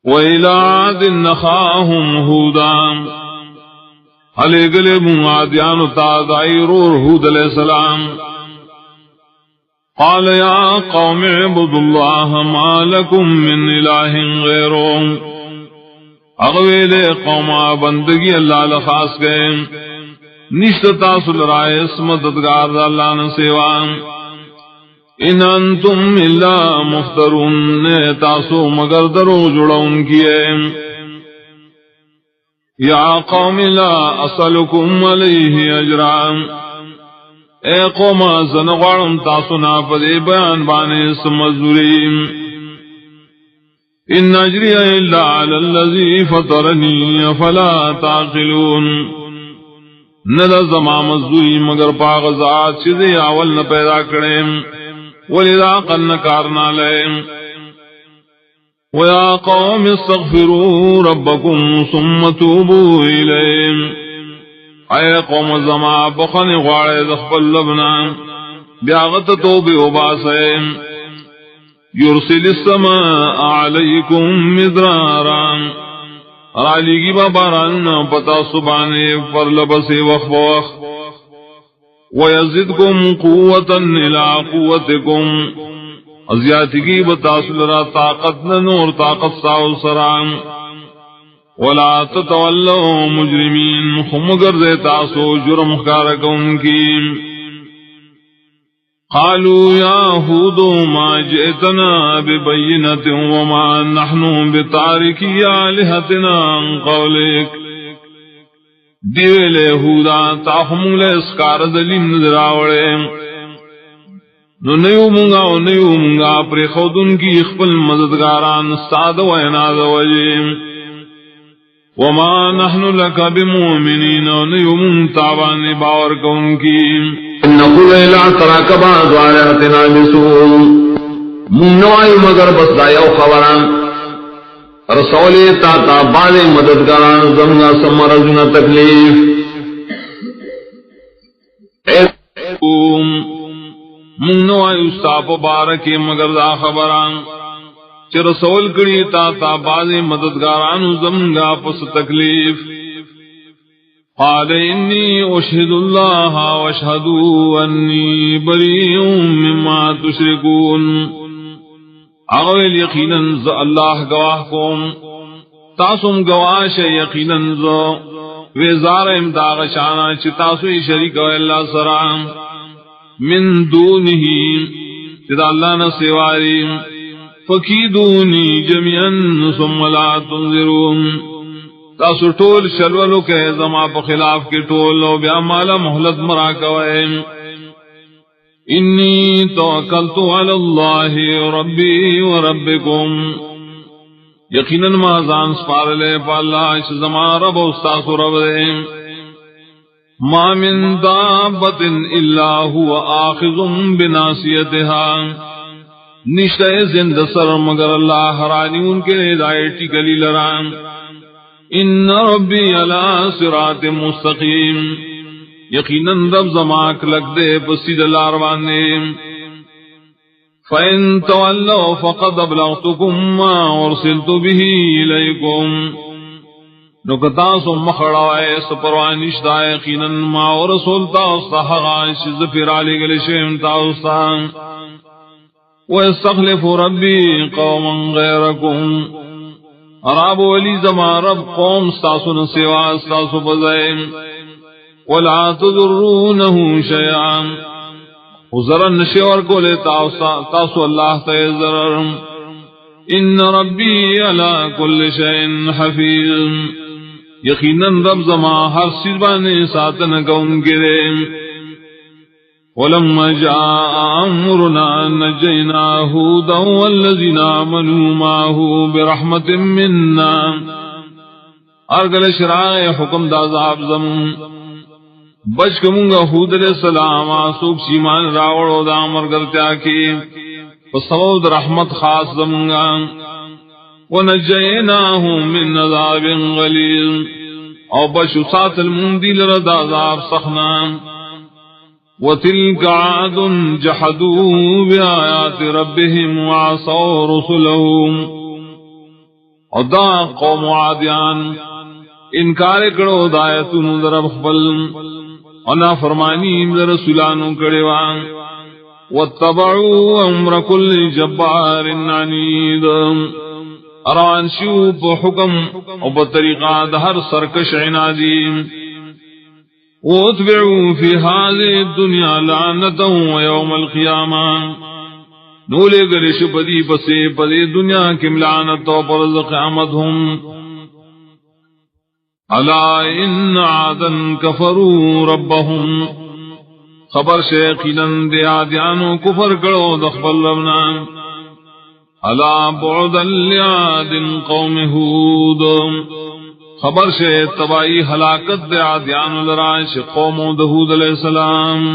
وَإِلَىٰ عَادٍ أَخَاهُمْ هُودًا علیہ عادیان تادائرور ہود علیہ السلام قال یا قوم اعبدوا اللہ ما لکم من الہ غیرہ اغویل قوما بندگی اللہ لخاص گئے نشت تاسل رائے مددگار اللہ نے سوا ان انتم الا مفترون نے تاسو مگر درو جڑون کیے یا قوم لا اسألکم علیہ اجرا اے قوم زنغارم تاسونا پدے بیان بانے سمزوری ان اجری الا علی الذی فطرنی فلا تعقلون نلزم مزوری مگر پاغذات چیزے اول نہ پیدا کریں ولذا قل نکارنا لیں وَيَا قَوْمِ اسْتَغْفِرُوا رَبَّكُمْ ثُمَّ تُوبُوا إِلَيْهِ اے قوم زما بخن غاڑے دخبل لبنا بیاغت توبی وباسے یرسل السماء علیکم مدرارا رالیگی باباران پتا سبانے پر لبسی وخ وخ وَيَزِدْكُمْ قُوَّةً إِلَىٰ قُوَّتِكُمْ ازیاتی کی بتاصل را طاقت نور طاقت ساو سرام ولا تتولوا مجرمین خمگر دے تاسو جرم خارکون کی قالوا یا ہود ما جئتنا ببینت وما نحن بتارکی آلہتنا عن قولک دیوے ہودا تاہمون لے اسکار دلیم نظراوڑے نو نیو منگا پر خودن کی اخبل مددگاران ساد و عناد وجیم وما نحن لکا بمؤمنین و نیو منتابان باور کون کی نقول الہ تراک بعض آلیاتنا بسوء منوائی مگر بس دائیو خبران رسولی تا بعض مددگاران زمگا سمرزنا تکلیف منو استاپ بارکی مگر دا خبران چ رسول کڑی تا باز مددگاران زمگا پس تکلیف قال انی اشہد اللہ واشہدوا انی بریء مما تشرکون اغویل یقینا اللہ گواہ کوم تاسم گواش یقینا ویزار امداغ شانا چ تاسو شریک اللہ سرام من دونه جدا اللہ نہ سواری فکیدونی جميعا ثم لا تنظرون تاسو ٹول شلولو کے زما په خلاف کے ٹول لو بیا مالا مہلت مرا کوئے انی توکلت علی اللہ ربی وربکم یقینا ما زان سپار لے پا اللہ زما رب استاس رب دے ما من دابت الا هو آخذ بناصیتها نشتے زند سر مگر اللہ حرانی ان کے ہدایتی گلی لران ان ربی علی صراط مستقیم یقیناً رب زماک لگ دے پسید الاروانے فَإِن تَوَلَّوْا فَقَدْ أَبْلَغْتُكُمْ مَا أُرْسِلْتُ بِهِ إِلَيْكُمْ نکتاسو مخڑوائے سپروانش دا یقیناً ما و رسول تاوستا حغاش زفر علی گلی شیم تاوستا وَيَسْتَخْلِفُ رَبِّي قَوْمًا غَيْرَكُمْ عراب ولی زمان رب قوم ستاسو نسوا ستاسو بزائم وَلَا تُذُرُّونَهُ شَيْعًا وزرن نشور کو لے تاسو اللہ تیزرر ان ربی علی کل شئین حفیظ یقیناً رب زمان ہر سیزبانے ساتن کون گرے ولما جاء امرنا نجینا ہودا والذین آمنوا معه برحمت منا ارگل شرائع حکم دا عذاب زمون بچ کمونگا حود علیہ السلام آسوک شیمان راوڑو دا مرگرتیا کی وصوود رحمت خاص زمونگا ونجیناہم من عذاب غلیظ او بچو سات المندی لرد عذاب سخنا وتلك عاد جحدوا بآيات ربهم وعصوا رسلهم او دا قوم عادیان انکار کرو دایتونو در خپل او نافرمانی در رسولانو کړي واتبعوا امر كل جبار عنيد اران شو په حکم او په طریقہ د هر سرکش عنادی واتبعوا في هذه الدنيا لعنة ويوم القيامة نولے گرش پدی پسے پدی دنیا کی لعنت و پرز قیامت ہم الا ان عادا کفروا ربهم خبر شیقینن دے عادیانو کفر کرو دخبر لبنا الا بعدا لعاد قوم ہود خبر شیق تبائی ہلاکت دے عادیانو لرائش قوم دہود علیہ السلام